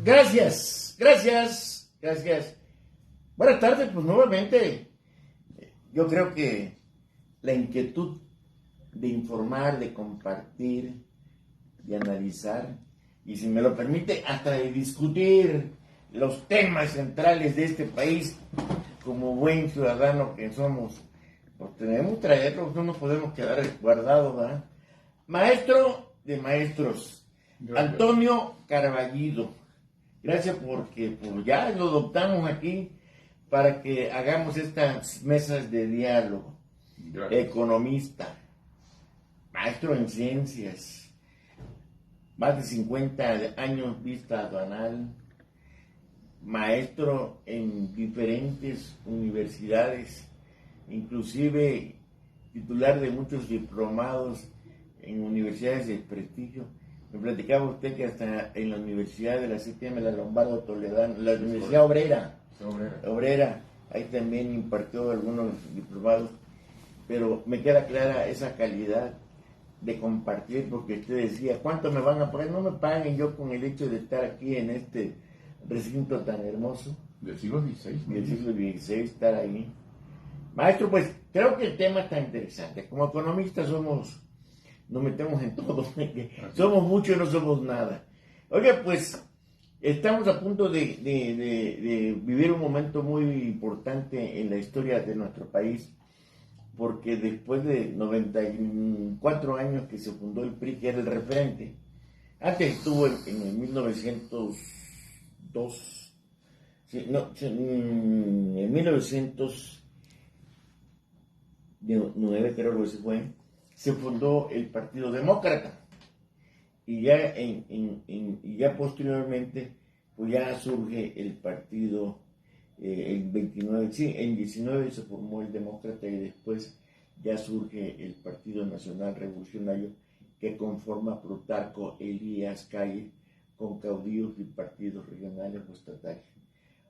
Gracias. Buenas tardes, pues nuevamente. Yo creo que la inquietud de informar, de compartir, de analizar, y si me lo permite, hasta de discutir los temas centrales de este país, como buen ciudadano que somos, pues tenemos que traerlos, no nos podemos quedar guardados, ¿verdad? Maestro de maestros, Antonio Carballido, gracias porque pues, ya lo adoptamos aquí para que hagamos estas mesas de diálogo. Gracias. Economista, maestro en ciencias, más de 50 años vista aduanal, maestro en diferentes universidades, inclusive titular de muchos diplomados en universidades de prestigio. Me platicaba usted que hasta en la Universidad de la CTM, la Lombardo Toledano, la Universidad Obrera, ahí también impartió algunos diplomados, pero me queda clara esa calidad de compartir, porque usted decía, ¿cuánto me van a pagar? No me paguen yo con el hecho de estar aquí en este recinto tan hermoso. Del siglo XVI. Del siglo XVI, estar ahí. Maestro, pues creo que el tema está interesante. Como economistas nos metemos en todo. Somos mucho y no somos nada. Oiga, pues estamos a punto de vivir un momento muy importante en la historia de nuestro país, porque después de 94 años que se fundó el PRI, que era el referente, antes estuvo en 1902, en 1909 creo que se fundó el Partido Demócrata, y ya posteriormente pues ya surge el partido. En 19 se formó el Demócrata, y después ya surge el Partido Nacional Revolucionario, que conforma Plutarco Elías Calles, con caudillos y partidos regionales o estatales.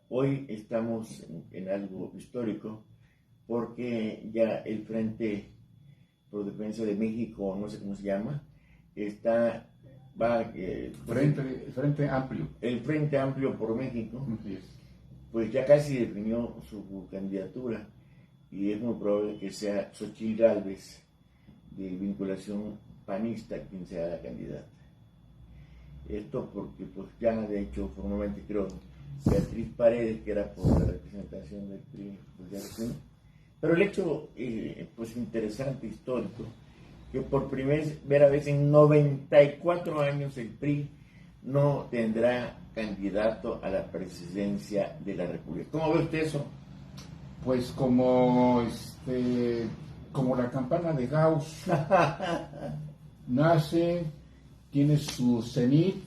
Hoy estamos en algo histórico, porque ya el Frente por Defensa de México, no sé cómo se llama, Frente Amplio. El Frente Amplio por México. Así es. Pues ya casi definió su candidatura, y es muy probable que sea Xochitl Gálvez, de vinculación panista, quien sea la candidata. Esto porque pues ya de hecho formalmente creo Beatriz Paredes, que era por la representación del PRI, pues ya lo. Pero el hecho pues interesante, histórico, que por primera vez en 94 años el PRI no tendrá candidato a la presidencia de la República. ¿Cómo ve usted eso? Pues como la campana de Gauss, nace, tiene su cenit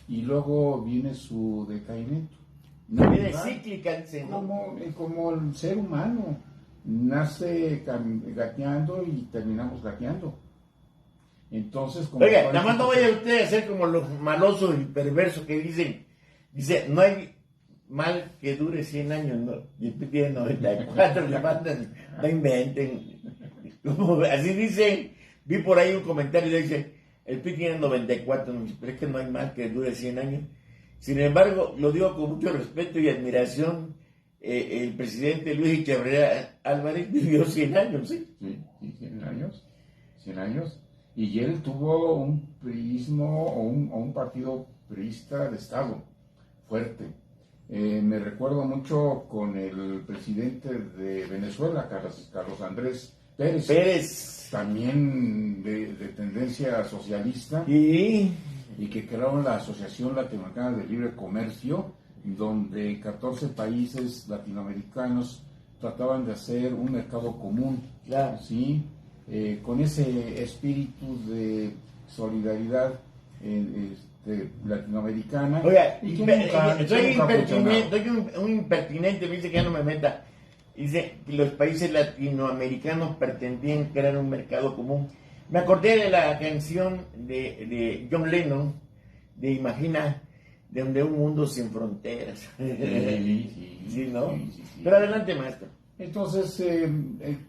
y luego viene su decaimiento. Viene cíclica, como el ser humano, nace gateando y terminamos gateando. Entonces, oiga, nada más no vaya usted a ser como los malosos y perversos que dice, no hay mal que dure 100 años, ¿no? Y usted tiene 94, le mandan, no inventen. Así dicen, vi por ahí un comentario que dice, el PRI tiene 94, pero es que no hay mal que dure 100 años. Sin embargo, lo digo con mucho respeto y admiración, el presidente Luis Echeverría Álvarez vivió 100 años, ¿sí? Sí, 100 años. Y él tuvo un priismo o un partido priista de Estado fuerte. Me recuerdo mucho con el presidente de Venezuela, Carlos Andrés Pérez. También de tendencia socialista. Y que crearon la Asociación Latinoamericana de Libre Comercio, donde 14 países latinoamericanos trataban de hacer un mercado común. Claro. ¿Sí? Con ese espíritu de solidaridad latinoamericana. Oiga, soy un impertinente, me dice que ya no me meta. Dice que los países latinoamericanos pretendían crear un mercado común. Me acordé de la canción de John Lennon, de Imagina, de donde un mundo sin fronteras. Sí, ¿no? Sí. Pero adelante, maestro. Entonces,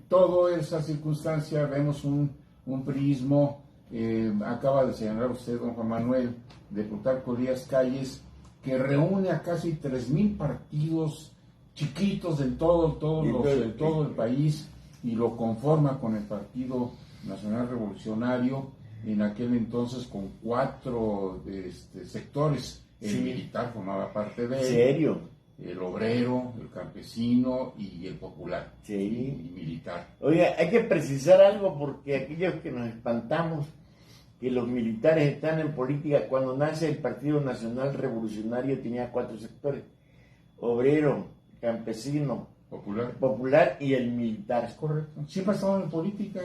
toda esa circunstancia, vemos un priismo, acaba de señalar usted, don Juan Manuel, de Plutarco Elías Calles, que reúne a casi 3,000 partidos chiquitos en todo el país y lo conforma con el Partido Nacional Revolucionario, en aquel entonces con 4 sectores. El militar formaba parte de él. ¿En serio? El obrero, el campesino y el popular. Sí. Y militar. Oiga, hay que precisar algo porque aquellos que nos espantamos que los militares están en política, cuando nace el Partido Nacional Revolucionario tenía 4 sectores: obrero, campesino, popular y el militar. Es correcto. Siempre estaban en política.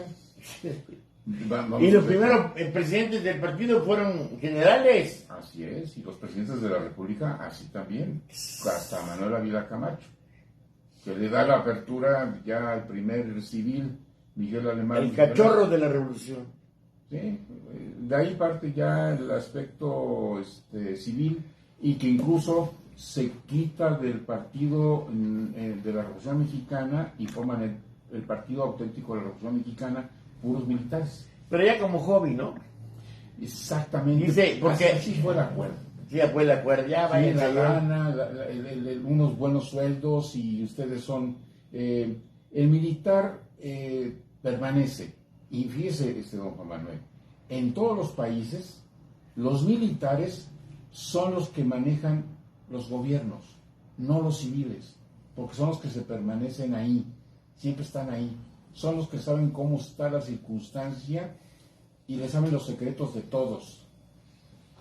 Y los primeros presidentes del partido fueron generales. Así es, y los presidentes de la República así también, hasta Manuel Ávila Camacho, que le da la apertura ya al primer civil, Miguel Alemán. El cachorro de la revolución. Sí, de ahí parte ya el aspecto civil, y que incluso se quita del partido de la Revolución Mexicana y forman el Partido Auténtico de la Revolución Mexicana, puros militares. Pero ya como hobby, ¿no? Exactamente. Dice, porque así fue el acuerdo. Sí, ya fue el acuerdo, ya vayan la allá. lana, unos buenos sueldos, y ustedes son... el militar permanece. Y fíjese, don Juan Manuel, en todos los países, los militares son los que manejan los gobiernos, no los civiles, porque son los que se permanecen ahí, siempre están ahí. Son los que saben cómo está la circunstancia y les saben los secretos de todos.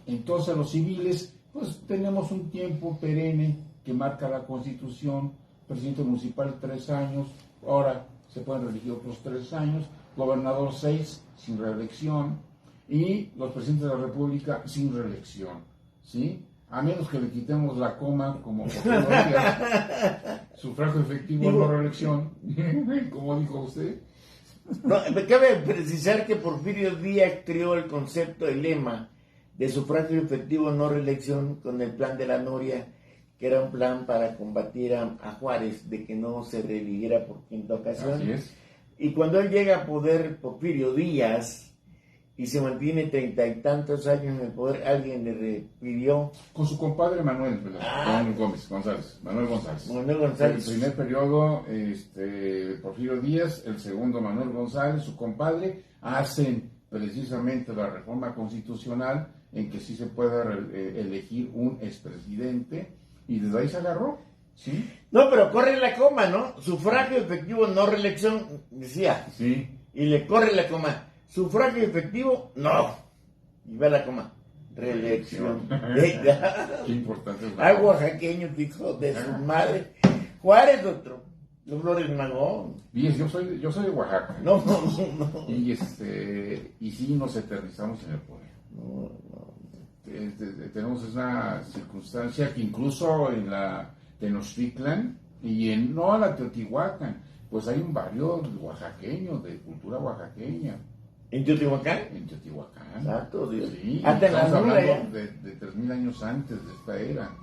Entonces los civiles, pues tenemos un tiempo perenne que marca la Constitución: presidente municipal 3 años, ahora se pueden reelegir otros 3 años, gobernador 6 sin reelección, y los presidentes de la República sin reelección, ¿sí? A menos que le quitemos la coma, como Porfirio Díaz, sufragio efectivo, no reelección, como dijo usted. No, me cabe precisar que Porfirio Díaz creó el concepto, el lema de sufragio efectivo, no reelección, con el plan de la Noria, que era un plan para combatir a Juárez, de que no se reeligiera por 5ª ocasión. Así es. Y cuando él llega a poder, Porfirio Díaz, y se mantiene 30 y tantos años en el poder, alguien le pidió... Con su compadre Manuel, González. Manuel González. El primer periodo, Porfirio Díaz; el segundo, Manuel González, su compadre, hacen precisamente la reforma constitucional en que sí se pueda elegir un expresidente, y desde ahí se agarró, ¿sí? No, pero corre la coma, ¿no? Sufragio efectivo, no reelección, decía. Sí. Y le corre la coma. Sufragio efectivo, no. Y va la coma. Reelección. Qué importante es. Hay oaxaqueños, hijo de su madre. Juárez, otro. Los Flores Magón. Bien, yo soy de Oaxaca. No. Y sí nos eternizamos en el poder. No. Tenemos una circunstancia que incluso en la Tenochtitlan y no a la Teotihuacán, pues hay un barrio oaxaqueño, de cultura oaxaqueña. ¿En Teotihuacán? En Teotihuacán. Exacto, Dios. Sí, Hasta en la estamos nula, hablando de 3,000 años antes de esta era.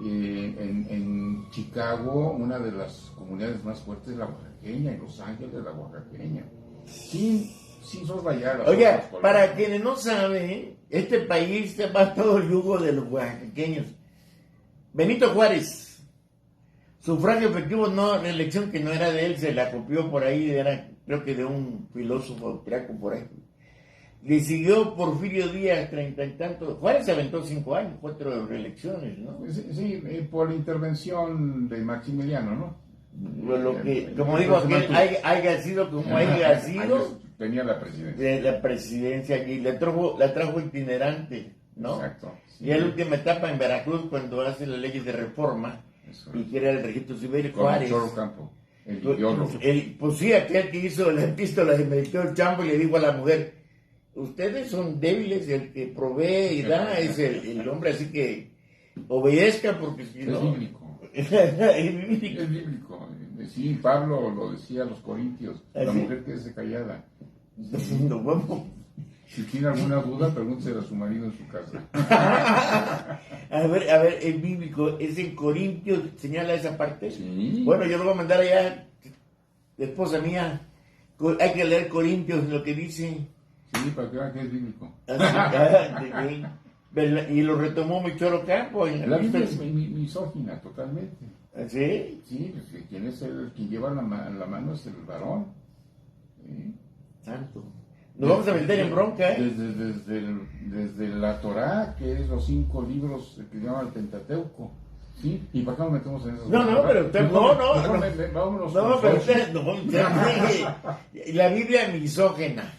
En Chicago, una de las comunidades más fuertes es la oaxaqueña, en Los Ángeles, la oaxaqueña. Sin soslayar las Oiga, otras colonias. para quienes no saben, este país se va todo el yugo de los oaxaqueños. Benito Juárez, sufragio efectivo, no reelección, que no era de él, se la copió por ahí, era creo que de un filósofo austriaco por ahí. Le siguió Porfirio Díaz, 30 y tantos. Juárez se aventó 5 años, 4 reelecciones, ¿no? Sí, por intervención de Maximiliano, ¿no? Lo que, como digo, aquel haya sido como haya sido, tenía la presidencia. de la presidencia y la trajo itinerante, ¿no? Exacto. Sí. Y en la última etapa en Veracruz, cuando hace las leyes de reforma, Eso y que era el registro civil, con Juárez. Chorro Campo, el ideólogo. Pues sí, aquel que hizo la epístola de Melchor Champo, y le dijo a la mujer: ustedes son débiles, el que provee y da es el hombre, así que obedezca, porque si no... Es bíblico. Es bíblico. Es bíblico. Sí, Pablo lo decía a los corintios: la ¿Ah, sí? mujer quédese callada. Nos vamos. Si tiene alguna duda, pregúntesela a su marido en su casa. A ver, es bíblico, es en Corintios, señala esa parte. Sí. Bueno, yo lo voy a mandar allá, esposa mía, hay que leer Corintios, lo que dice. Sí, para que vean que es bíblico. Así, Y lo retomó Michoro Campo. La Biblia es misógina totalmente. ¿Sí? Sí, pues, quien lleva la mano es el varón. ¿Sí? Santo. Nos vamos a meter en bronca, ¿eh? Desde la Torá, que es los 5 libros que se llaman el Pentateuco. ¿Sí? ¿Y para qué nos metemos en eso? No, pero usted, vámonos. No, pero usted, la Biblia misógena.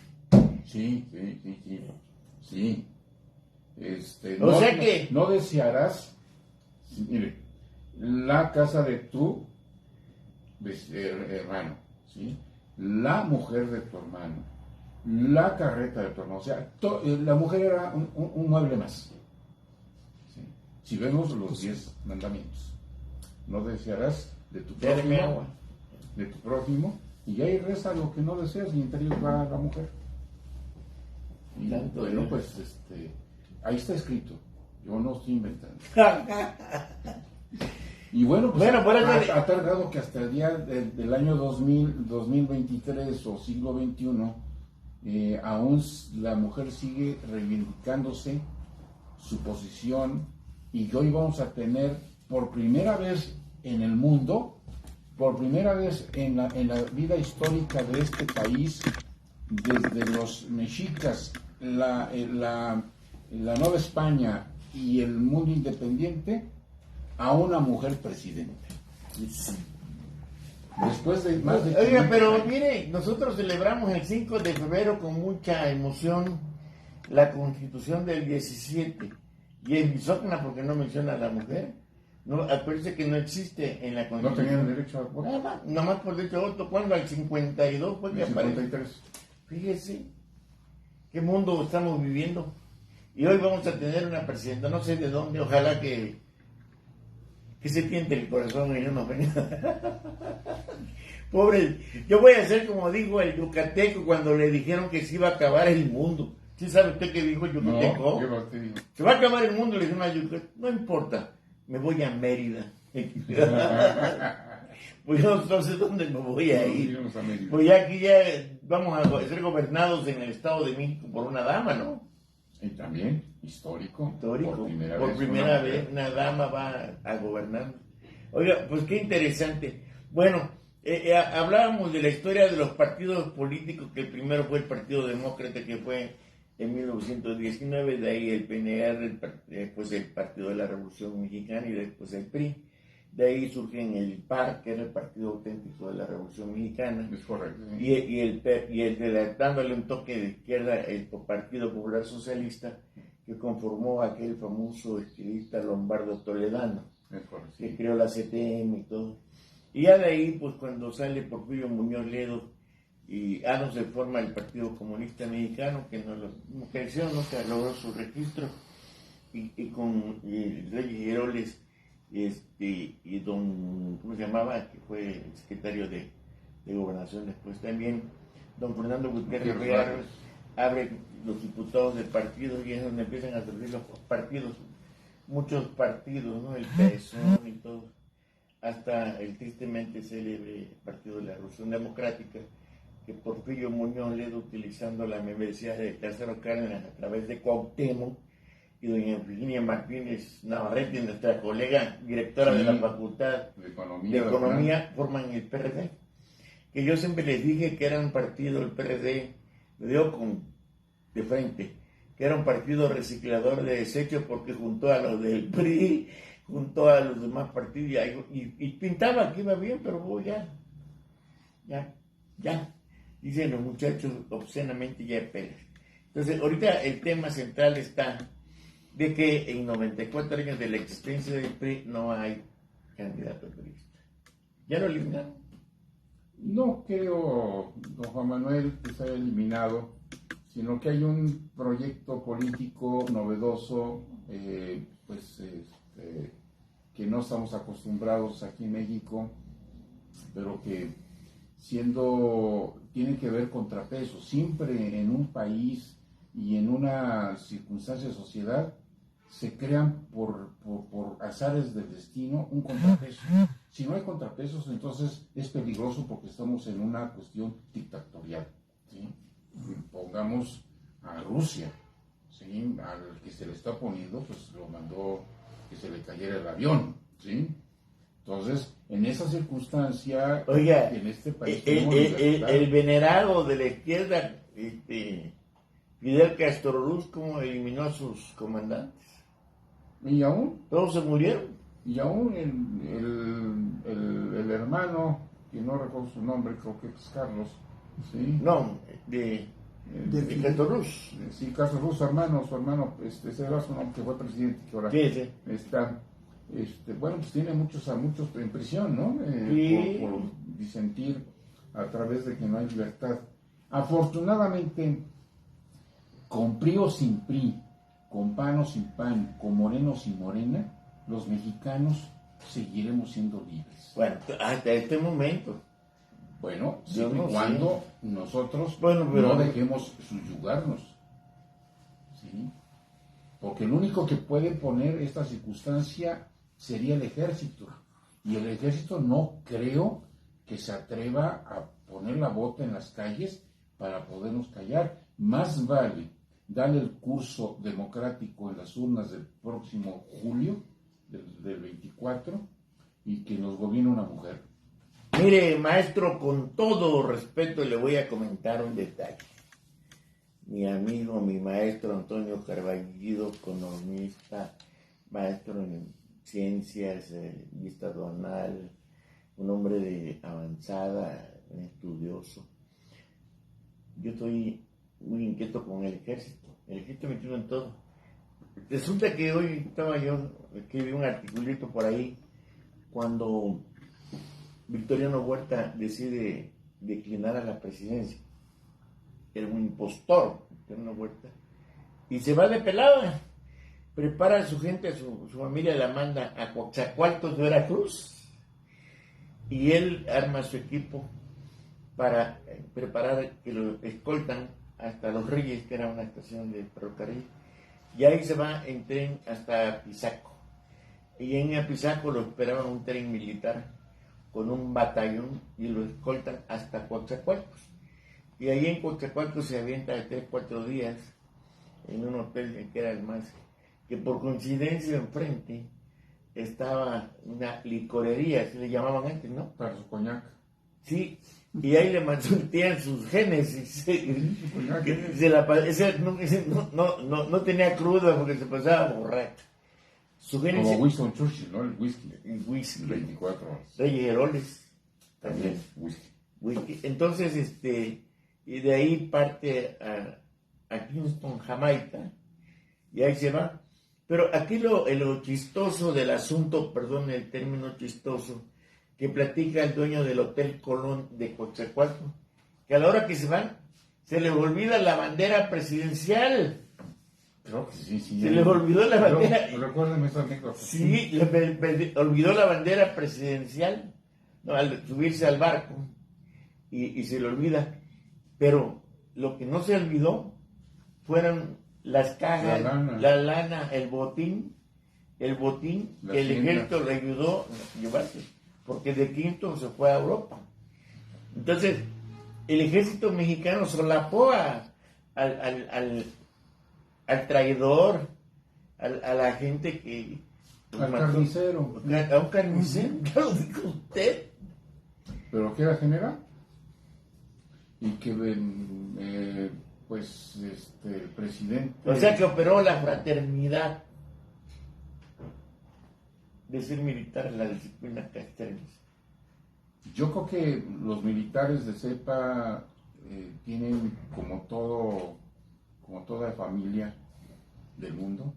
Sí. O sea que no desearás, mire, la casa de tu hermano, ¿sí? La mujer de tu hermano, la carreta de tu hermano. O sea, la mujer era un mueble más. ¿Sí? Si vemos los 10 mandamientos, no desearás de tu prójimo, y ahí resta lo que no deseas, y entre ellos va la mujer. Y bueno, pues ahí está escrito, yo no estoy inventando. Y bueno, pues ha tardado que hasta el día del año 2023 o siglo XXI, aún la mujer sigue reivindicándose su posición, y hoy vamos a tener por primera vez en el mundo, por primera vez en la vida histórica de este país, desde los mexicas, la Nueva España y el mundo independiente, a una mujer presidente. Después de más de... Oiga, pero mire, nosotros celebramos el 5 de febrero con mucha emoción la Constitución del 17, y es misógina porque no menciona a la mujer. No, acuérdense que no existe en la Constitución. No tenían derecho a voto. Nada más por derecho a voto. ¿Cuándo? Al 52 fue que apareció. 53. Fíjese qué mundo estamos viviendo. Y hoy vamos a tener una presidenta, no sé de dónde, ojalá que se tiente el corazón y no nos venga. Pobre, yo voy a ser como dijo el yucateco cuando le dijeron que se iba a acabar el mundo. ¿Sí sabe usted qué dijo el yucateco? No, ¿qué dijo? Se va a acabar el mundo, le dijeron a yucateco. No importa, me voy a Mérida. Pues yo no sé dónde me voy a ir. Pues ya aquí ya vamos a ser gobernados en el Estado de México por una dama, ¿no? Y también histórico. Por primera vez una dama va a gobernar. Oiga, pues qué interesante. Bueno, hablábamos de la historia de los partidos políticos, que el primero fue el Partido Demócrata, que fue en 1919, de ahí el PNR, después el Partido de la Revolución Mexicana, y después el PRI. De ahí surgen el PAR, que era el Partido Auténtico de la Revolución Mexicana. Es correcto. Sí. Y el dándole un toque de izquierda, el Partido Popular Socialista, que conformó aquel famoso estilista Lombardo Toledano, que creó la CTM y todo. Y ya de ahí, pues cuando sale Porfirio Muñoz Ledo, y no se forma el Partido Comunista Mexicano, que no creció, nunca logró su registro, y con Reyes Heroles, y don, ¿cómo se llamaba?, que fue el secretario de Gobernación después también, don Fernando Gutiérrez Real, abre los diputados del partido, y es donde empiezan a surgir los partidos, muchos partidos, ¿no? El PSOE y todo, hasta el tristemente célebre Partido de la Revolución Democrática, que Porfirio Muñoz Ledo, utilizando la membresía de Lázaro Cárdenas a través de Cuauhtémoc, y doña Virginia Martínez Navarrete, nuestra colega directora de la Facultad de Economía, forman el PRD. Que yo siempre les dije que era un partido, el PRD, lo digo de frente, que era un partido reciclador de desechos, porque juntó a los del PRI, juntó a los demás partidos, y pintaba que iba bien, pero ya, dicen los muchachos obscenamente, ya pelas. Entonces, ahorita el tema central está de que en 94 años de la existencia del PRI no hay candidato periodista. ¿Ya lo eliminaron? No creo, don Juan Manuel, que se haya eliminado, sino que hay un proyecto político novedoso, que no estamos acostumbrados aquí en México, pero que tiene que ver contrapesos. Siempre en un país y en una circunstancia de sociedad se crean por azares del destino un contrapeso. Si no hay contrapesos, entonces es peligroso, porque estamos en una cuestión dictatorial, ¿sí? Pongamos a Rusia, ¿sí? Al que se le está poniendo, pues lo mandó que se le cayera el avión, ¿sí? Entonces, en esa circunstancia, Oiga, en este país tenemos libertad. el venerado de la izquierda, Fidel Castro Ruz, ¿cómo eliminó a sus comandantes? Y aún Todos se murieron. Y aún el hermano, que no recuerdo su nombre, creo que es Carlos, ¿sí? No, de Castro Ruz. Sí, Carlos Ruz, su hermano, ese era su nombre, que fue presidente, que ahora Sí. está, bueno, pues tiene a muchos en prisión, ¿no? Sí. Por disentir a través de que no hay libertad. Afortunadamente, con PRI o sin PRI, con PAN o sin PAN, con Moreno o sin Morena, los mexicanos seguiremos siendo libres. Bueno, hasta este momento. Bueno, Yo siempre no y cuando sé. nosotros Bueno, pero no dejemos subyugarnos. ¿Sí? Porque el único que puede poner esta circunstancia sería el ejército. Y el ejército no creo que se atreva a poner la bota en las calles para podernos callar. Más vale darle el curso democrático en las urnas del próximo julio, del 24, y que nos gobierne una mujer. Mire, maestro, con todo respeto le voy a comentar un detalle. Mi amigo, mi maestro Antonio Carballido, economista, maestro en ciencias, vista aduanal, un hombre de avanzada, un estudioso. Yo estoy muy inquieto con el ejército. El ejército metido en todo. Resulta que hoy escribí un articulito por ahí, cuando Victoriano Huerta decide declinar a la presidencia. Era un impostor, Victoriano Huerta, y se va de pelada. Prepara a su gente, a su familia, la manda a Coatzacoalcos de Veracruz, y él arma su equipo para preparar que lo escoltan hasta Los Reyes, que era una estación de ferrocarril, y ahí se va en tren hasta Pisaco. Y en Apizaco lo esperaban un tren militar con un batallón y lo escoltan hasta Coatzacoalcos. Y ahí en Coatzacoalcos se avienta de 3-4 días en un hotel que era el más, que por coincidencia enfrente estaba una licorería, se le llamaban antes, ¿no? Para su coñac. Sí, y ahí le mansurtían sus génesis. No tenía cruda porque se pasaba borracho. Como Winston Churchill, ¿no? El whisky. El whisky. 24 horas. Reyes Heroles. También whisky. Entonces, y de ahí parte a Kingston, Jamaica, y ahí se va. Pero aquí lo chistoso del asunto, perdón el término chistoso, que platica el dueño del Hotel Colón de Coatzacoalcos, que a la hora que se van, se les olvida la bandera presidencial. Creo que sí. Se les olvidó la bandera. Recuérdame esa anécdota. Sí, olvidó la bandera presidencial, ¿no? Al subirse al barco, y se le olvida. Pero lo que no se olvidó fueron las cajas, la lana, el botín que el ejército le ayudó a llevarse, porque de Quinto se fue a Europa. Entonces, el ejército mexicano solapó al traidor, a la gente que... Al carnicero. A un carnicero, ya lo dijo usted. ¿Pero qué era general? Y que, el presidente... O sea, que operó la fraternidad de ser militar en la disciplina castrense. Yo creo que los militares de cepa tienen, como toda familia del mundo,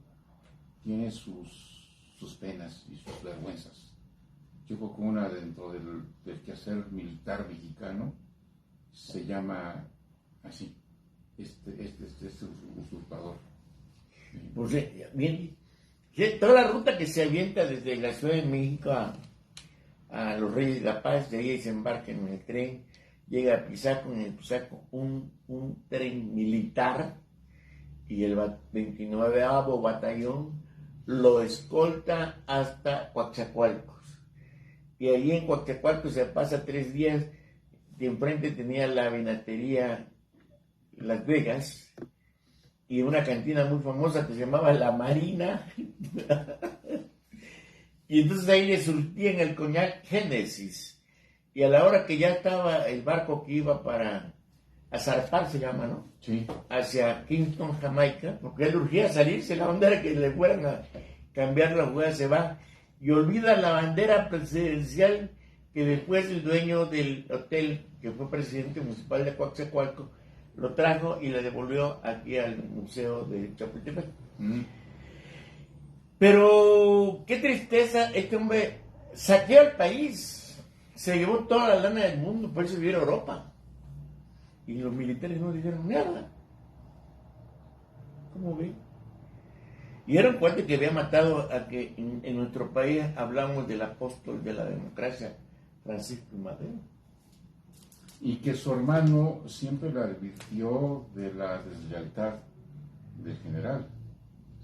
tiene sus penas y sus vergüenzas. Yo creo que una dentro del quehacer militar mexicano se llama así, usurpador. Pues bien, toda la ruta que se avienta desde la Ciudad de México a Los Reyes de la Paz, de ahí se embarca en el tren, llega a Pisaco, en el Pisaco un tren militar, y el 29º batallón lo escolta hasta Coatzacoalcos. Y allí en Coatzacoalcos se pasa 3 días, de enfrente tenía la vinatería Las Vegas, y una cantina muy famosa que se llamaba La Marina. Y entonces ahí le surtían el coñac Génesis. Y a la hora que ya estaba el barco que iba para a zarpar, se llama, ¿no? Sí. Hacia Kingston, Jamaica, porque él urgía salirse, la onda era que le fueran a cambiar la jugada, se va y olvida la bandera presidencial que después el dueño del hotel, que fue presidente municipal de Coatzacoalcos, lo trajo y le devolvió aquí al museo de Chapultepec. Pero qué tristeza, este hombre saqueó el país, se llevó toda la lana del mundo, por eso vivir a Europa. Y los militares no dijeron nada. ¿Cómo ven? Y era un cuate que había matado a que en nuestro país hablamos del apóstol de la democracia, Francisco I. Madero. Y que su hermano siempre le advirtió de la deslealtad del general,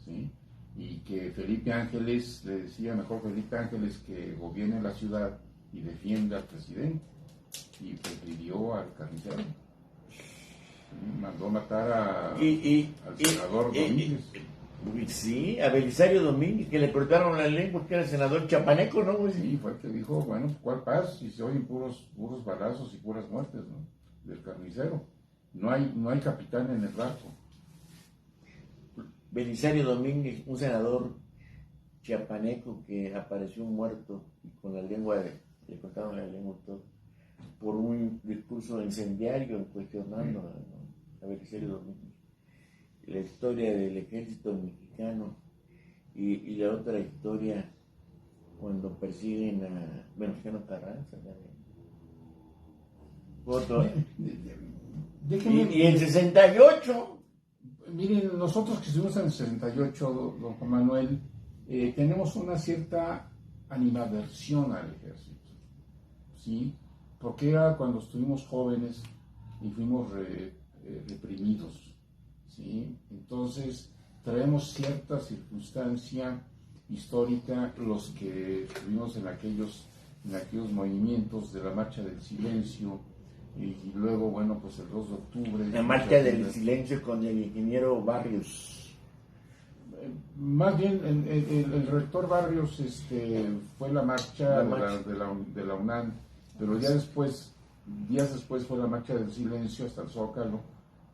¿sí? Y que Felipe Ángeles le decía, mejor Felipe Ángeles que gobierne la ciudad y defienda al presidente, y prefirió al carnicero. ¿Sí? Mandó matar al senador Domínguez. Sí, a Belisario Domínguez, que le cortaron la lengua porque era senador chapaneco, ¿no? Sí, fue el que dijo, bueno, ¿cuál paz? Si se oyen puros balazos y puras muertes, ¿no? Del carnicero. No hay capitán en el barco. Belisario Domínguez, un senador chiapaneco que apareció muerto y con la lengua, le cortaron la lengua y todo, por un discurso incendiario cuestionando a Belisario Domínguez. La historia del ejército mexicano y la otra historia cuando persiguen a Venustiano Carranza también. Y en 68. Miren, nosotros que estuvimos en el 68, don Juan Manuel, tenemos una cierta animadversión al ejército, ¿sí? Porque era cuando estuvimos jóvenes y fuimos reprimidos, ¿sí? Entonces traemos cierta circunstancia histórica los que estuvimos en aquellos movimientos de la Marcha del Silencio y luego, bueno, pues el 2 de octubre. La Marcha del Silencio con el ingeniero Barrios. Más bien el rector Barrios fue la marcha de la UNAM, pero días después fue la Marcha del Silencio hasta el Zócalo,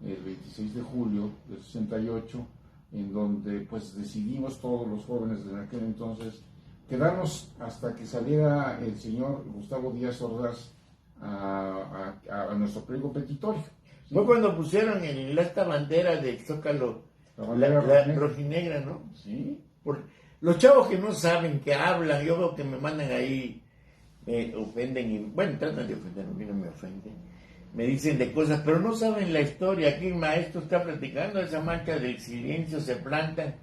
el 26 de julio del 68, en donde pues decidimos todos los jóvenes de aquel entonces quedarnos hasta que saliera el señor Gustavo Díaz Ordaz a nuestro pliego petitorio. ¿Sí? Fue cuando pusieron en esta bandera del Zócalo, la rojinegra, ¿no? Sí. Los chavos que no saben, que hablan, yo veo que me mandan ahí, me ofenden, y bueno, tratan de ofender, a mí no me ofenden, me dicen de cosas, pero no saben la historia. Aquí el maestro está platicando esa marcha del silencio, se plantan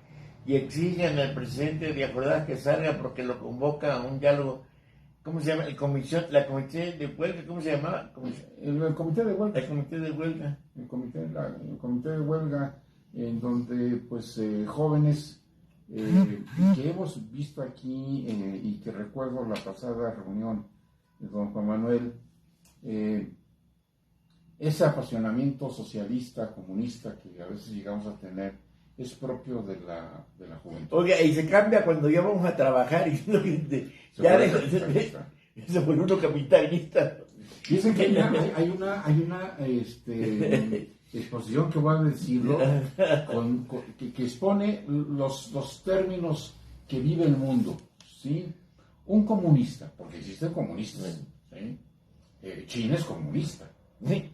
y exigen al presidente de Ordaz que salga porque lo convoca a un diálogo. ¿Cómo se llama? La comité de huelga, ¿cómo se llamaba? El comité de huelga. El comité de huelga. El comité de huelga, en donde pues jóvenes que hemos visto aquí y que recuerdo la pasada reunión de don Juan Manuel, ese apasionamiento socialista, comunista que a veces llegamos a tener, es propio de la juventud. Oiga, y se cambia cuando ya vamos a trabajar y se vuelve uno capitalista. Dicen que hay una exposición que voy a decirlo, que expone los términos que vive el mundo, ¿sí? Un comunista, porque existen comunistas, ¿sí? China es comunista. Sí.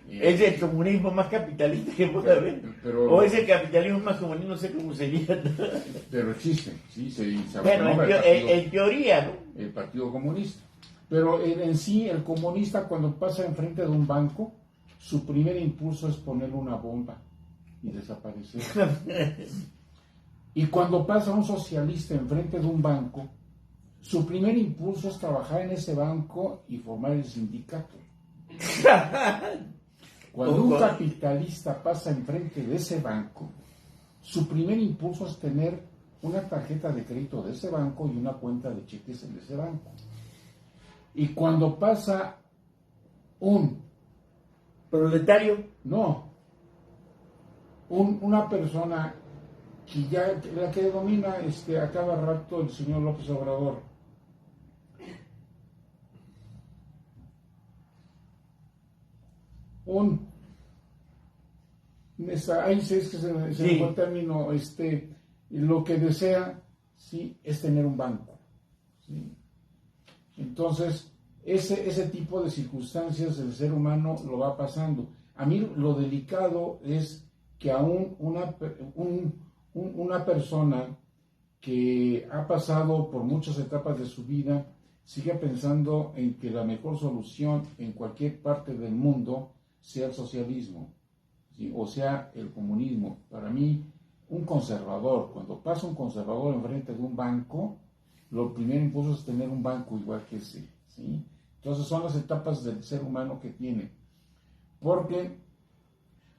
Es el comunismo más capitalista que puede haber. O es el capitalismo más comunista, no sé cómo sería. Pero existen, sí, bueno, en teoría, ¿no? El Partido Comunista. Pero en sí, el comunista cuando pasa enfrente de un banco, su primer impulso es poner una bomba y desaparecer. Y cuando pasa un socialista enfrente de un banco, su primer impulso es trabajar en ese banco y formar el sindicato. Cuando un capitalista pasa enfrente de ese banco, su primer impulso es tener una tarjeta de crédito de ese banco y una cuenta de cheques en ese banco. Y cuando pasa un proletario, no, una persona que ya, la que domina a cada rato el señor López Obrador. Ahí sí es que se me fue el término, lo que desea, sí, es tener un banco, ¿sí? Entonces, ese tipo de circunstancias el ser humano lo va pasando. A mí lo delicado es que aún una persona que ha pasado por muchas etapas de su vida siga pensando en que la mejor solución en cualquier parte del mundo sea el socialismo, ¿sí? O sea, el comunismo. Para mí, un conservador, cuando pasa un conservador enfrente de un banco, lo primero impulso es tener un banco igual que ese, ¿sí? Entonces son las etapas del ser humano que tiene. Porque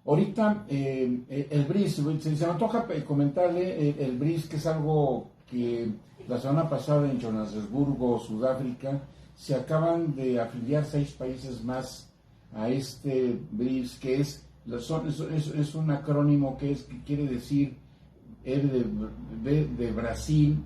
ahorita el BRIS, se me antoja comentarle el BRIS, que es algo que la semana pasada en Johannesburgo, Sudáfrica, se acaban de afiliar 6 países más a este BRIS, que es un acrónimo que quiere decir de Brasil,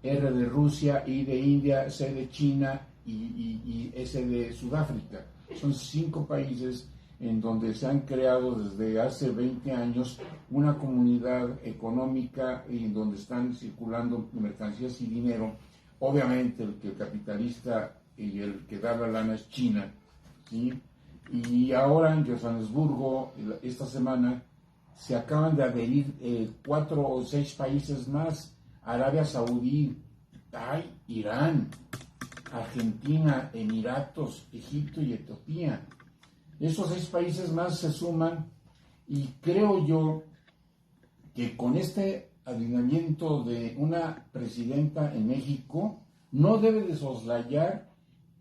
R de Rusia, I de India, C de China y S de Sudáfrica. Son 5 países en donde se han creado desde hace 20 años una comunidad económica en donde están circulando mercancías y dinero. Obviamente el capitalista y el que da la lana es China, ¿sí? Y ahora en Johannesburgo, esta semana, se acaban de adherir 4 o 6 países más: Arabia Saudí, Irán, Argentina, Emiratos, Egipto y Etiopía. Esos 6 países más se suman, y creo yo que con este alineamiento de una presidenta en México no debe de soslayar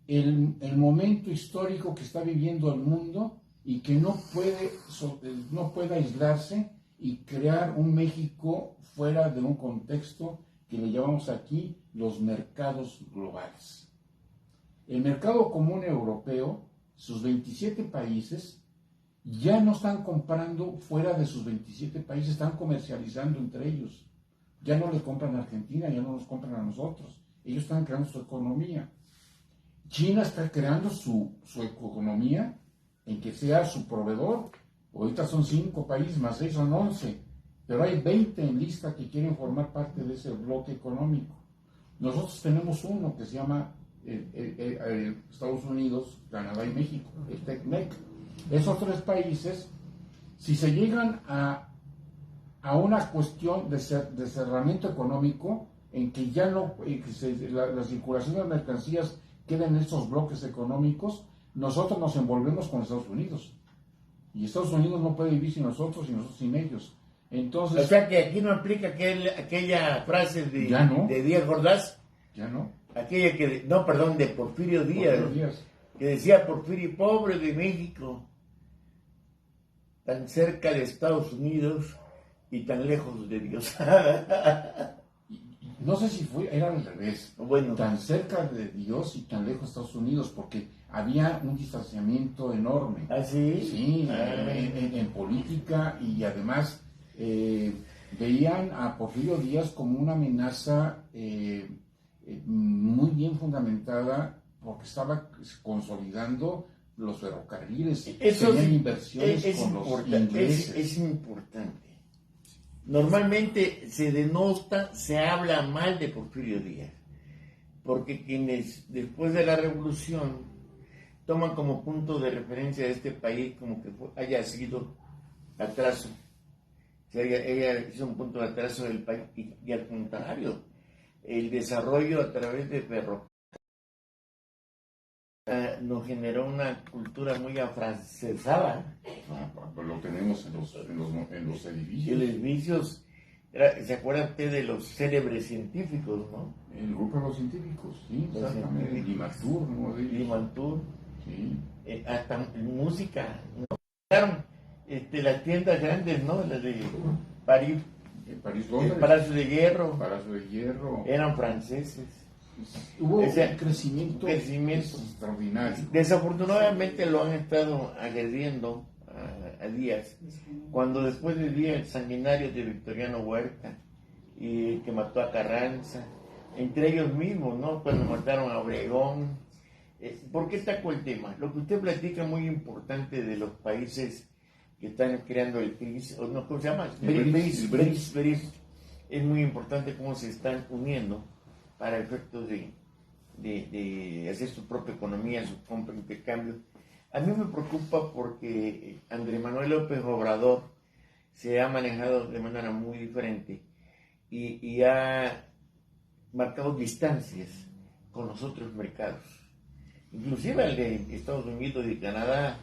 el momento histórico que está viviendo el mundo, y que no puede aislarse y crear un México fuera de un contexto que le llamamos aquí los mercados globales. El mercado común europeo, sus 27 países, ya no están comprando fuera de sus 27 países, están comercializando entre ellos. Ya no le compran a Argentina, ya no nos compran a nosotros. Ellos están creando su economía. China está creando su economía en que sea su proveedor. Ahorita son 5 países, más 6 son 11, pero hay 20 en lista que quieren formar parte de ese bloque económico. Nosotros tenemos uno que se llama Estados Unidos, Canadá y México, el TECMEC. Esos 3 países, si se llegan a una cuestión de cerramiento económico, en que ya no la circulación de mercancías queda en esos bloques económicos, nosotros nos envolvemos con Estados Unidos. Y Estados Unidos no puede vivir sin nosotros y nosotros sin ellos. Entonces, o sea que aquí no aplica aquella frase de Díaz Ordaz. Ya no. Aquella de Porfirio Díaz. Que decía: Porfirio, pobre de México, tan cerca de Estados Unidos y tan lejos de Dios. No sé si era al revés. Bueno, tan cerca de Dios y tan lejos de Estados Unidos, porque había un distanciamiento enorme. ¿Ah, sí? Sí, en política, y además veían a Porfirio Díaz como una amenaza muy bien fundamentada, porque estaba consolidando los ferrocarriles, tenían inversiones con los ingleses. Es importante. Normalmente se habla mal de Porfirio Díaz, porque quienes después de la revolución toman como punto de referencia de este país como que haya sido atraso. O sea, ella hizo un punto de atraso del país, y al contrario, el desarrollo a través de ferrocarriles nos generó una cultura muy afrancesada. Pues lo tenemos en los edificios. Y los edificios, ¿se acuerdan usted de los célebres científicos, no? El grupo de los científicos, sí, exactamente. Limantour, ¿no? Limantour. Sí. Hasta música, ¿no? Las tiendas grandes, ¿no? Las de París. Londres. El Palacio de Hierro. Palacio de Hierro. Eran franceses. Hubo un crecimiento extraordinario. extraordinario. Desafortunadamente lo han estado agrediendo a Díaz, cuando después de Díaz el sanguinario de Victoriano Huerta, y que mató a Carranza, entre ellos mismos, ¿no? Cuando mataron a Obregón. ¿Por qué sacó el tema? Lo que usted platica muy importante de los países que están creando el BRICS, o no, ¿cómo se llama? BRICS. Es muy importante cómo se están uniendo para efectos de hacer su propia economía, su compra, intercambio. A mí me preocupa porque Andrés Manuel López Obrador se ha manejado de manera muy diferente y ha marcado distancias con los otros mercados. Inclusive el de Estados Unidos y Canadá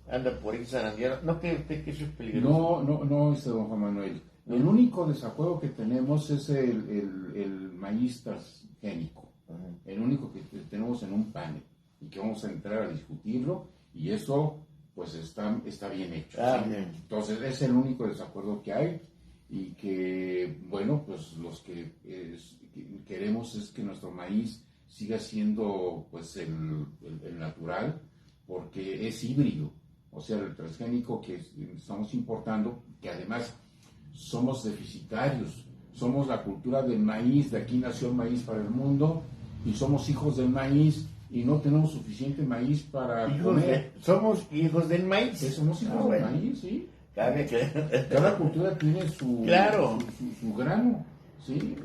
anda por ahí zarandeando. ¿No cree usted que eso es peligroso? No, don Juan Manuel. El único desacuerdo que tenemos es el maíz transgénico. El único que tenemos en un panel y que vamos a entrar a discutirlo, y eso pues está bien hecho. ¿Sí? Bien. Entonces es el único desacuerdo que hay, y que bueno, pues los que queremos es que nuestro maíz siga siendo pues el natural, porque es híbrido. O sea, el transgénico que estamos importando, que además somos deficitarios, somos la cultura del maíz, de aquí nació el maíz para el mundo, y somos hijos del maíz, y no tenemos suficiente maíz para comer. Somos hijos del maíz. Somos hijos del maíz, sí. Cada cultura tiene su grano, ¿sí?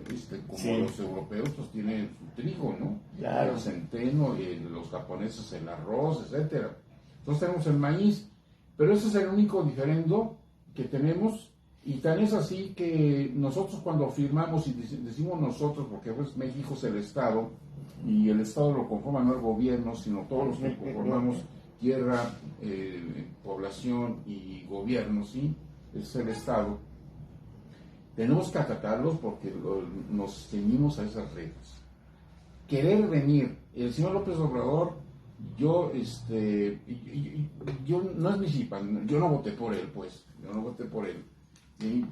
Como los europeos pues tienen su trigo, ¿no? Claro. El centeno, los japoneses el arroz, etcétera. Entonces tenemos el maíz, pero ese es el único diferendo que tenemos, y tan es así que nosotros cuando firmamos, y decimos nosotros porque pues México es el Estado, y el Estado lo conforma no el gobierno, sino todos los que conformamos tierra, población y gobierno, ¿sí? Es el Estado. Tenemos que acatarlos porque nos ceñimos a esas reglas. Querer venir, el señor López Obrador, yo no es mi simpatía, yo no voté por él, pues, ¿sí?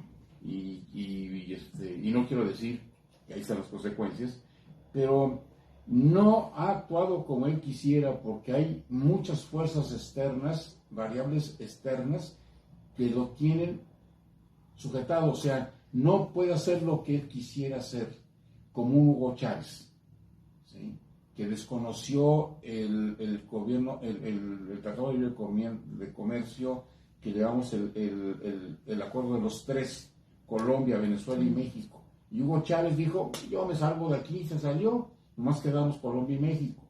Y no quiero decir que ahí están las consecuencias, pero no ha actuado como él quisiera, porque hay muchas fuerzas externas, variables externas, que lo tienen sujetado. O sea, no puede hacer lo que él quisiera hacer, como un Hugo Chávez, ¿sí? Que desconoció el gobierno, el Tratado de Libre Comercio, que llevamos el acuerdo de los tres, Colombia, Venezuela y México. Y Hugo Chávez dijo, yo me salgo de aquí, se salió, nomás quedamos Colombia y México,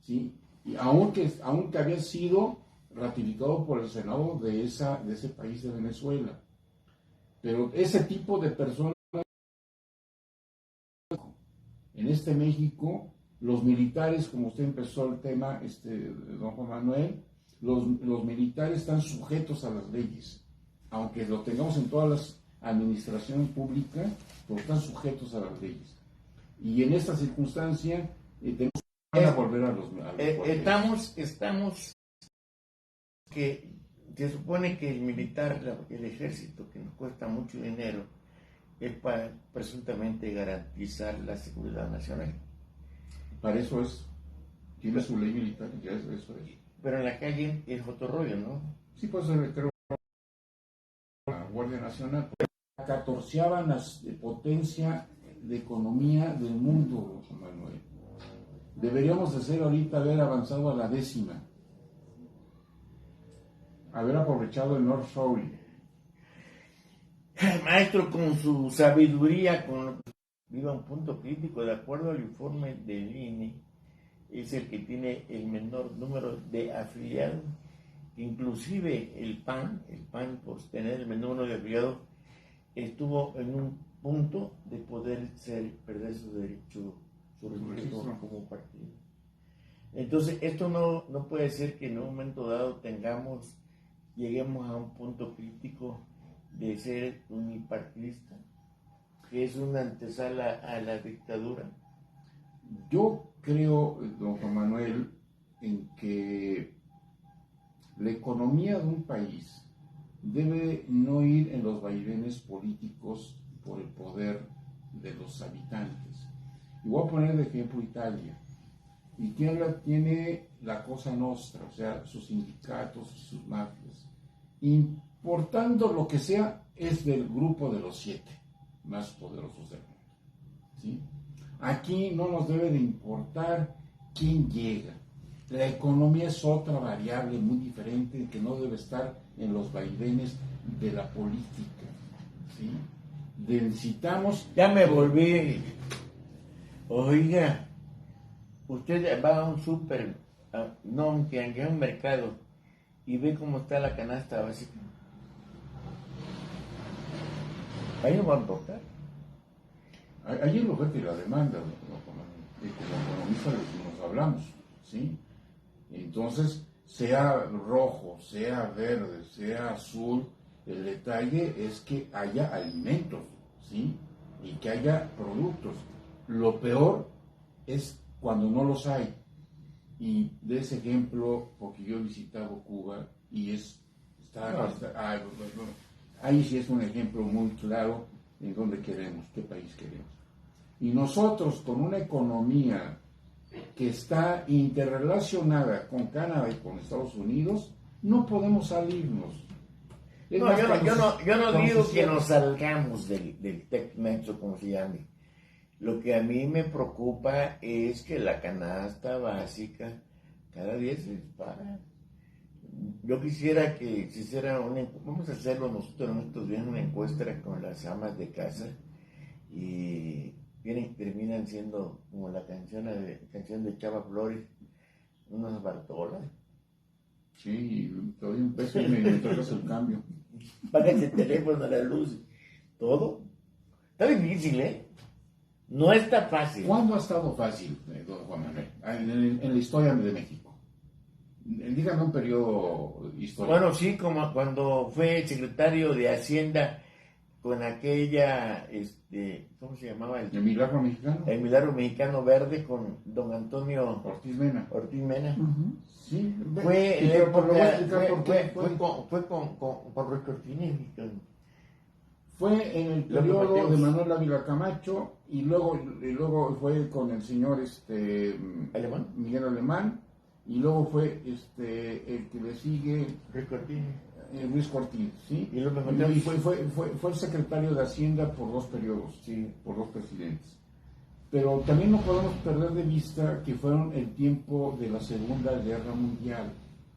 ¿sí? Y aunque había sido ratificado por el Senado de ese país de Venezuela. Pero ese tipo de personas, en este México, los militares, como usted empezó el tema, don Juan Manuel, los militares están sujetos a las leyes, aunque lo tengamos en todas las administraciones públicas, pero están sujetos a las leyes. Y en esta circunstancia tenemos que volver a los estamos que se supone que el militar, el ejército, que nos cuesta mucho dinero, es para presuntamente garantizar la seguridad nacional. Para eso tiene su ley militar, ya eso es. Pero en la calle es otro rollo, ¿no? Sí, pues creo la Guardia Nacional, la 14ª potencia de economía del mundo, Juan Manuel. Deberíamos de ser ahorita haber avanzado a la 10ª, haber aprovechado el North Shoring. Maestro, con su sabiduría, viva un punto crítico, de acuerdo al informe del INE, es el que tiene el menor número de afiliados. Inclusive el PAN, por tener el menor número de afiliados, estuvo en un punto de poder perder su derecho, su registro como partido. Entonces, esto no puede ser que en un momento dado lleguemos a un punto crítico de ser unipartidista, que es una antesala a la dictadura. Yo creo, don Juan Manuel, en que la economía de un país debe no ir en los vaivenes políticos por el poder de los habitantes. Y voy a poner de ejemplo Italia. Italia tiene la Cosa Nostra, o sea, sus sindicatos, sus mafias. importando lo que sea, es del grupo de los 7 más poderosos del mundo, ¿sí? Aquí no nos debe de importar quién llega. La economía es otra variable muy diferente que no debe estar en los vaivenes de la política, ¿sí? Necesitamos... Ya me volví. Oiga, usted va a un súper, no, a un mercado, y ve cómo está la canasta básica. Ahí no va a importar. Ahí es la oferta y la demanda, y como economistas nos hablamos, ¿sí? Entonces, sea rojo, sea verde, sea azul, el detalle es que haya alimentos, ¿sí? Y que haya productos. Lo peor es cuando no los hay. Y de ese ejemplo, porque yo he visitado Cuba y ahí sí es un ejemplo muy claro en dónde queremos, qué país queremos. Y nosotros con una economía que está interrelacionada con Canadá y con Estados Unidos, no podemos salirnos. No, yo no digo que nos salgamos del Tex-Mex o como se llame. Lo que a mí me preocupa es que la canasta básica cada día se dispara. Yo quisiera que se hiciera vamos a hacerlo nosotros en estos días, una encuesta con las amas de casa y terminan siendo como la canción de Chava Flores, unas Bartolas. Sí, te doy un peso y me traes el cambio. Pagas el teléfono, la luz, todo. Está difícil, ¿eh? No está fácil. ¿Cuándo ha estado fácil, don Juan Manuel, en la historia de México? Dígame un periodo histórico. Bueno, sí, como cuando fue secretario de Hacienda con aquella, ¿cómo se llamaba? ¿El Milagro Mexicano? El Milagro Mexicano Verde con don Antonio Ortiz Mena. Uh-huh. Sí, fue con Ruiz Cortines. Fue en el periodo de Manuel Ávila Camacho y luego fue con el señor ¿Alemán? Miguel Alemán, y luego fue el que le sigue Luis Cortines, ¿sí? Y fue el secretario de Hacienda por 2 periodos, sí, por 2 presidentes. Pero también no podemos perder de vista que fueron el tiempo de la Segunda Guerra Mundial,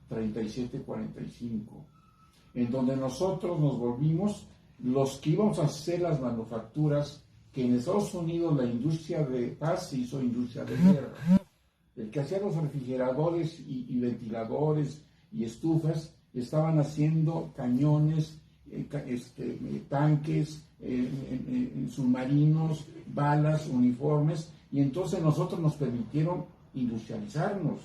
37-45, en donde nosotros nos volvimos los que íbamos a hacer las manufacturas, que en Estados Unidos la industria de paz se hizo industria de guerra. El que hacía los refrigeradores y ventiladores y estufas estaban haciendo cañones, tanques, submarinos, balas, uniformes, y entonces nosotros nos permitieron industrializarnos,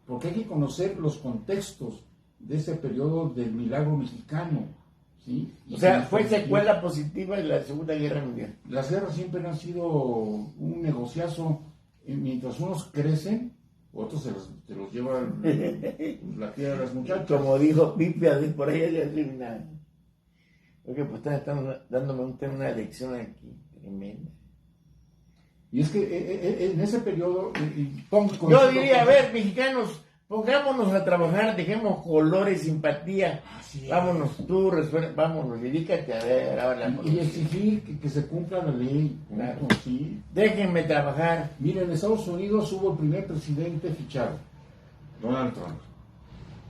porque hay que conocer los contextos de ese periodo del Milagro Mexicano, ¿sí? O sea, fue secuela positiva de la Segunda Guerra Mundial. Las guerras siempre han sido un negociazo, mientras unos crecen, otros se los lleva la tierra de las muchachas. Como dijo Pipia, por ahí ya terminado. Porque pues están dándome una lección aquí tremenda. Y es que en ese periodo... Yo diría, a ver, mexicanos, pongámonos a trabajar, dejemos colores, simpatía. Vámonos, vámonos, dedícate a ver ahora. Y exigir que se cumpla la ley. Claro. ¿Sí? Déjenme trabajar. Miren, en Estados Unidos hubo el primer presidente fichado, Donald Trump.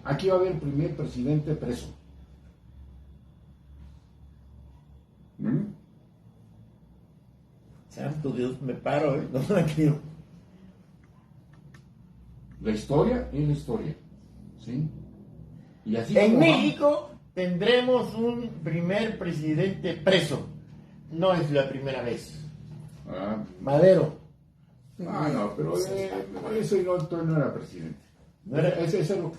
Aquí va a haber el primer presidente preso. Santo Dios, me paro, no la creo. La historia es la historia, ¿sí? Y así en México tendremos un primer presidente preso. No es la primera vez. Madero. No, pero eso no era presidente. ¿No era? Eso es lo que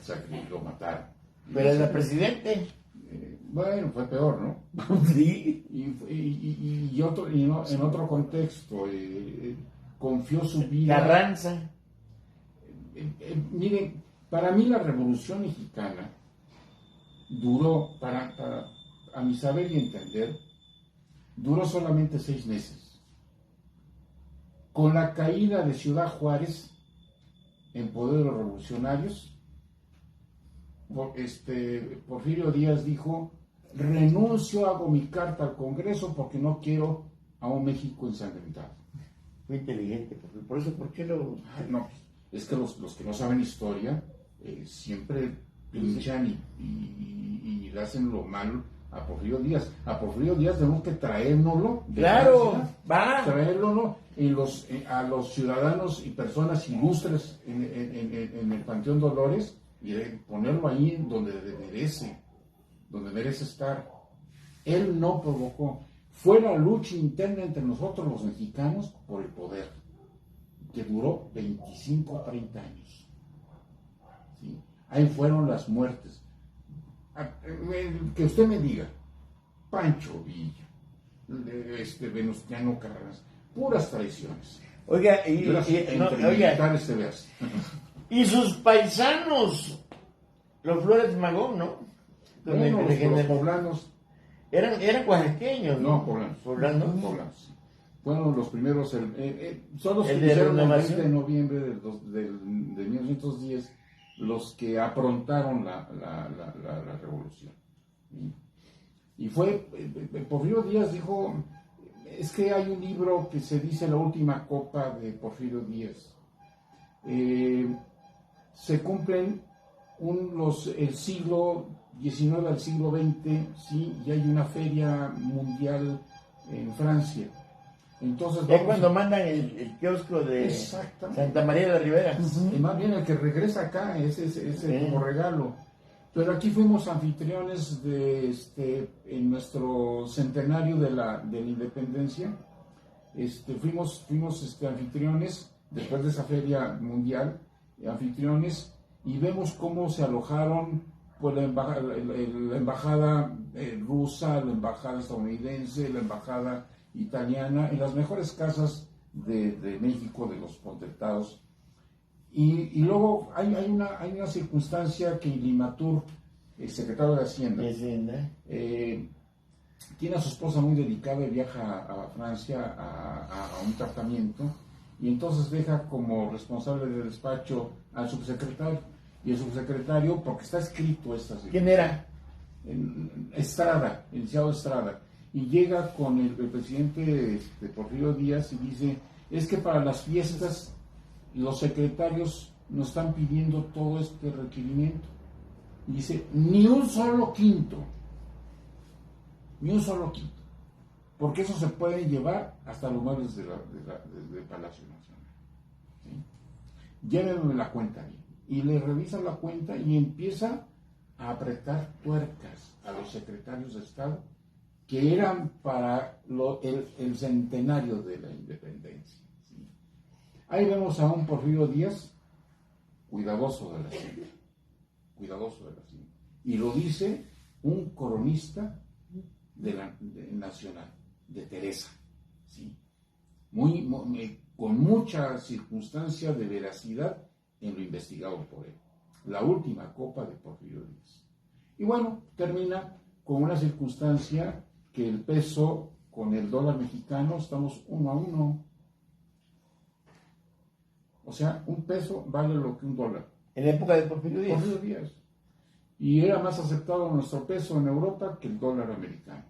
lo mataron. Pero era presidente. Bueno, fue peor, ¿no? Sí. Y en otro contexto, confió su vida. Carranza. Miren, para mí la Revolución Mexicana duró, a mi saber y entender, duró solamente 6 meses. Con la caída de Ciudad Juárez en poder de los revolucionarios, Porfirio Díaz dijo: renuncio, hago mi carta al Congreso porque no quiero a un México ensangrentado. Muy inteligente, por eso, ¿por qué lo...? No, es que los que no saben historia siempre pinchan y le hacen lo malo a Porfirio Díaz. A Porfirio Díaz tenemos que traérnoslo. Claro, va. Traérnoslo a los ciudadanos y personas ilustres en el Panteón Dolores y ponerlo ahí donde merece estar. Él no provocó. Fue la lucha interna entre nosotros los mexicanos por el poder, que duró 25 o 30 años. ¿Sí? Ahí fueron las muertes. Que usted me diga, Pancho Villa, Venustiano Carranza, puras traiciones. Oiga, y sus paisanos, los Flores Magón, ¿no? Bueno, los poblanos. Eran oaxaqueños, ¿no? No, poblanos. Sí. Fueron los primeros, son los que El de hicieron el 20 renovación. de noviembre de 1910, los que aprontaron la revolución. Y fue, Porfirio Díaz dijo, es que hay un libro que se dice La última copa de Porfirio Díaz. Se cumplen el siglo XIX al siglo XX, ¿sí? Y hay una feria mundial en Francia. Entonces, Es cuando mandan el kiosco de Santa María de la Ribera. Y más bien el que regresa acá, ese como regalo. Pero aquí fuimos anfitriones en nuestro centenario de la independencia. Fuimos anfitriones, después de esa feria mundial, anfitriones, y vemos cómo se alojaron pues, la embajada rusa, la embajada estadounidense, la embajada italiana, en las mejores casas de México, de los potentados. Y luego hay una circunstancia que Limatur, el secretario de Hacienda, tiene a su esposa muy dedicada y viaja a Francia a un tratamiento, y entonces deja como responsable del despacho al subsecretario. Y el subsecretario, porque está escrito esta circunstancia. ¿Quién era? Estrada, el licenciado Estrada. Y llega con el presidente Porfirio Díaz y dice: es que para las fiestas los secretarios nos están pidiendo todo este requerimiento. Y dice: ni un solo quinto, porque eso se puede llevar hasta los muebles del Palacio Nacional. ¿Sí? Llévenme la cuenta bien. Y le revisa la cuenta y empieza a apretar tuercas a los secretarios de Estado que eran para el centenario de la independencia. ¿Sí? Ahí vemos a un Porfirio Díaz cuidadoso de la hacienda. Y lo dice un cronista nacional, de Teresa. ¿Sí? Con mucha circunstancia de veracidad en lo investigado por él. La última copa de Porfirio Díaz. Y bueno, termina con una circunstancia que el peso con el dólar mexicano estamos 1-1. O sea, un peso vale lo que un dólar. En la época de Porfirio Díaz. Y era más aceptado nuestro peso en Europa que el dólar americano.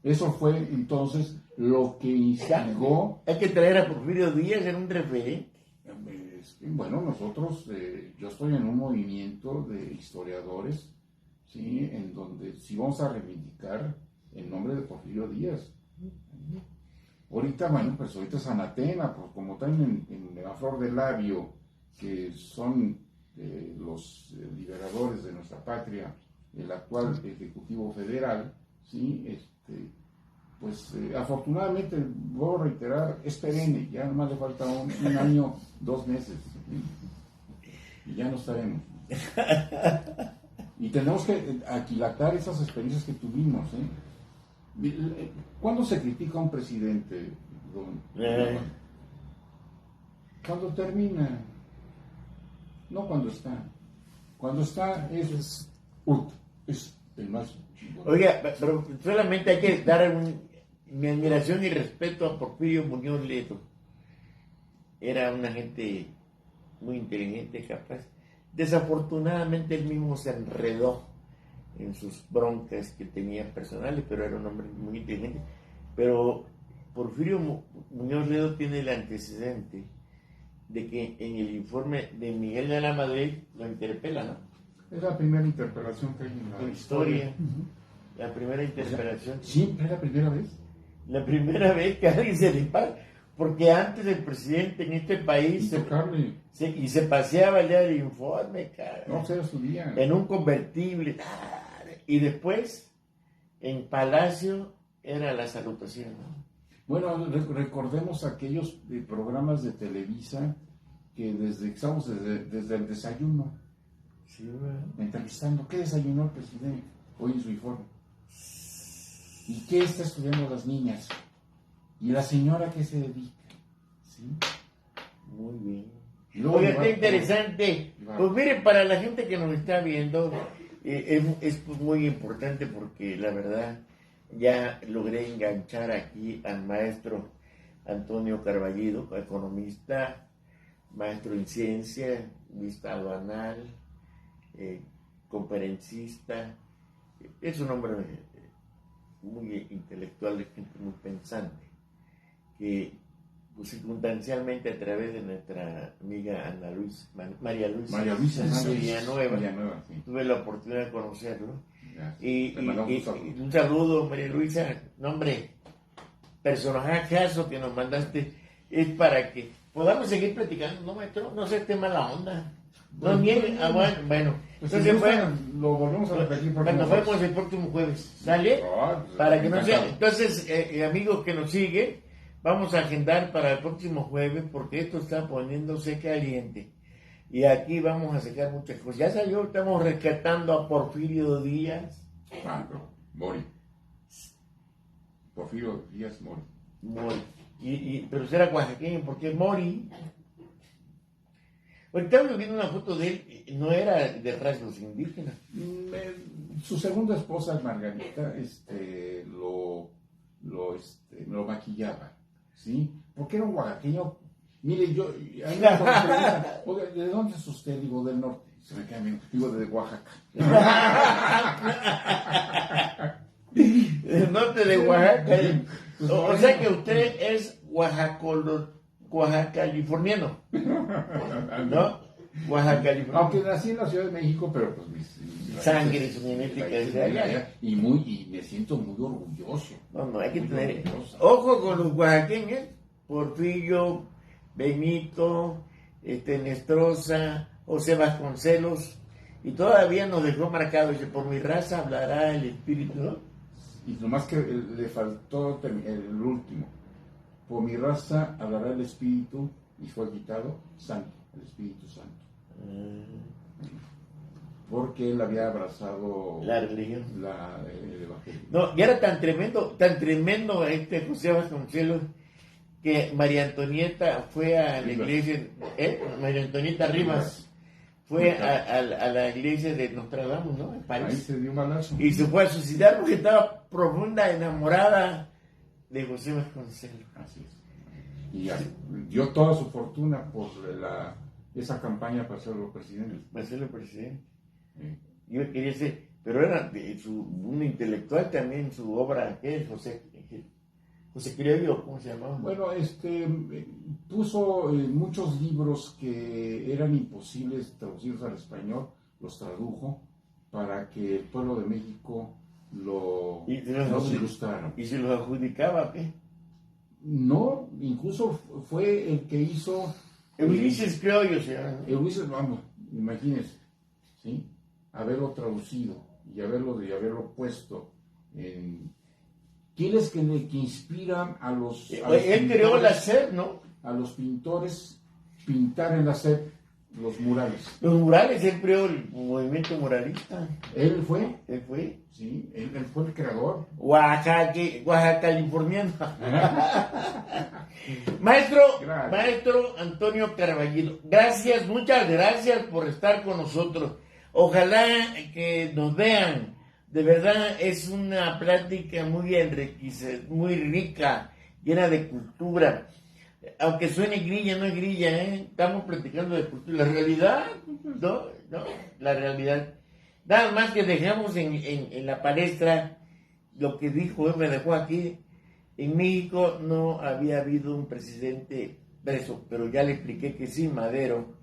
Eso fue entonces lo que instigó. Hay que traer a Porfirio Díaz, era un referente. Bueno, nosotros, yo estoy en un movimiento de historiadores, ¿sí? En donde sí vamos a reivindicar el nombre de Porfirio Díaz. Ahorita, bueno, pues ahorita es anatema, pues como están en la flor de labio, que son los liberadores de nuestra patria, el actual Ejecutivo Federal, ¿sí? Pues afortunadamente, voy a reiterar, es perenne, ya nomás le falta un año, 2 meses, y ya no estaremos. Y tenemos que aquilatar esas experiencias que tuvimos. ¿Cuándo se critica a un presidente, don? Cuando termina, no cuando está. Cuando está es el más chingón. Oiga, pero solamente hay que dar mi admiración y respeto a Porfirio Muñoz Ledo. Era una gente muy inteligente, capaz. Desafortunadamente él mismo se enredó en sus broncas que tenía personales, pero era un hombre muy inteligente. Pero Porfirio Muñoz Ledo tiene el antecedente de que en el informe de Miguel de la Madrid lo interpela, ¿no? Es la primera interpelación que hay en La la historia, la primera interpelación. ¿Siempre es la primera vez? La primera vez que alguien se dispara, porque antes el presidente en este país se paseaba ya el informe, cara, no se lo subía en un convertible, y después en Palacio era la salutación, ¿no? Bueno, recordemos aquellos programas de Televisa que estamos desde el desayuno, Sí, ¿verdad? entrevistando qué desayunó el presidente hoy en su informe y qué está estudiando las niñas y la señora que se dedica, ¿sí? Muy bien. Luego Oiga, qué interesante. Pues mire, para la gente que nos está viendo, es pues muy importante porque la verdad ya logré enganchar aquí al maestro Antonio Carballido, economista, maestro en ciencia, vista aduanal, conferencista. Es un hombre muy intelectual, de gente muy pensante, que pues, circunstancialmente a través de nuestra amiga María Luisa Villanueva, sí. Tuve la oportunidad de conocerlo. Y un saludo, María Luisa. No, hombre, personajazo que nos mandaste, es para que podamos seguir platicando, ¿no, maestro? No sé, esté mala onda. No niegue. Bueno. Entonces, lo volvemos a repetir. Nos vemos el próximo jueves. ¿Sale? Para que no sea. Entonces, amigos que nos siguen, vamos a agendar para el próximo jueves porque esto está poniéndose caliente. Y aquí vamos a sacar muchas cosas. Ya salió, estamos rescatando a Porfirio Díaz. Mori. Porfirio Díaz Mori. Pero será oaxaqueño porque es Mori. Ahorita estamos viendo una foto de él, no era de rasgos indígenas. Su segunda esposa, Margarita, lo maquillaba, ¿sí? Porque era un oaxaqueño. Mire, oiga, ¿de dónde es usted? Digo, del norte. Se me queda bien. Digo, de Oaxaca. Del norte de Oaxaca. O sea que usted es oaxacaliforniano, ¿no? Oaxacaliforniano. Aunque nací en la Ciudad de México, pero pues mi sangre, su genética es de allá. Y me siento muy orgulloso. No, hay que tener ojo con los oaxaqueños. Porfirio, Benito, Nestroza, José Vasconcelos, y todavía nos dejó marcado, dice, por mi raza hablará el espíritu, ¿no? Y nomás que le faltó el último. Por mi raza hablará el Espíritu, y fue quitado Santo, el Espíritu Santo. Porque él había abrazado la religión, el Evangelio. No, y era tan tremendo José Vasconcelos, que María Antonieta fue a la iglesia, María Antonieta Rivas, fue a la iglesia de Notre Dame, ¿no? En París. Ahí se dio un balazo. Y se fue a suicidar porque estaba profunda enamorada de José Vasconcelos. Así es. Y dio toda su fortuna por esa campaña para hacerlo presidente. Para hacerlo presidente. Yo quería ser, pero era un intelectual también, su obra, ¿qué es? José Criollo, ¿cómo se llamaba? Bueno, puso muchos libros que eran imposibles traducidos al español, los tradujo para que el pueblo de México los ilustrara. ¿Y se los adjudicaba, qué? No, incluso fue el que hizo... Ulises Criollo se llama. Ulises, vamos, imagínense, ¿sí? Haberlo traducido y haberlo puesto en... ¿Quiénes que inspiran a los... Él creó la SEP, ¿no? A los pintores pintar en la SEP los murales. Los murales, él creó el movimiento muralista. ¿Él fue? Él fue. Sí, él fue el creador. Oaxaca, californiano. Maestro Antonio Carballido, gracias, muchas gracias por estar con nosotros. Ojalá que nos vean. De verdad es una plática muy enriquecedora, muy rica, llena de cultura. Aunque suene grilla, no es grilla, ¿eh? Estamos platicando de cultura. La realidad, ¿no? ¿no? La realidad. Nada más que dejamos en la palestra lo que dijo, él me dejó aquí. En México no había habido un presidente preso, pero ya le expliqué que sí, Madero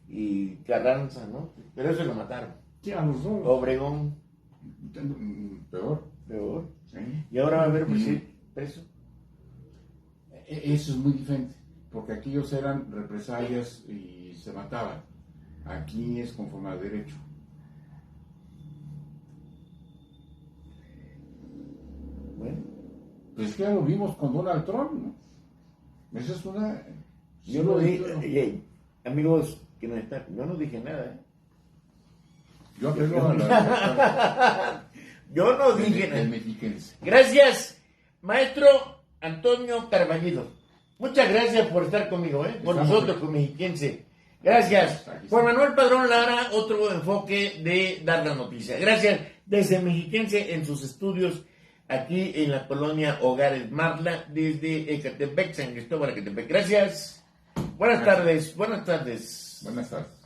y Carranza, ¿no? Pero eso lo mataron. Sí, a los dos. Obregón, Peor. peor. ¿Sí? Y ahora va a haber un presidente preso. Eso es muy diferente, porque aquellos eran represalias y se mataban. Aquí es conforme al derecho. Bueno, Pues ya lo vimos con Donald Trump, ¿no? Esa es una... yo no dije, amigos que no están, yo no dije nada, ¿eh? Yo apelo a la... Yo no dije el nada. mexiquense. Gracias, maestro Antonio Carballido. Muchas gracias por estar conmigo, por Estamos nosotros, con Mexiquense. Gracias. Aquí Juan está. Manuel Padrón Lara, otro enfoque de dar la noticia. Gracias desde Mexiquense en sus estudios aquí en la colonia Hogares Marla, desde Ecatepec, San Cristóbal, Ecatepec. Gracias. Buenas Gracias. tardes. Buenas tardes. Buenas tardes.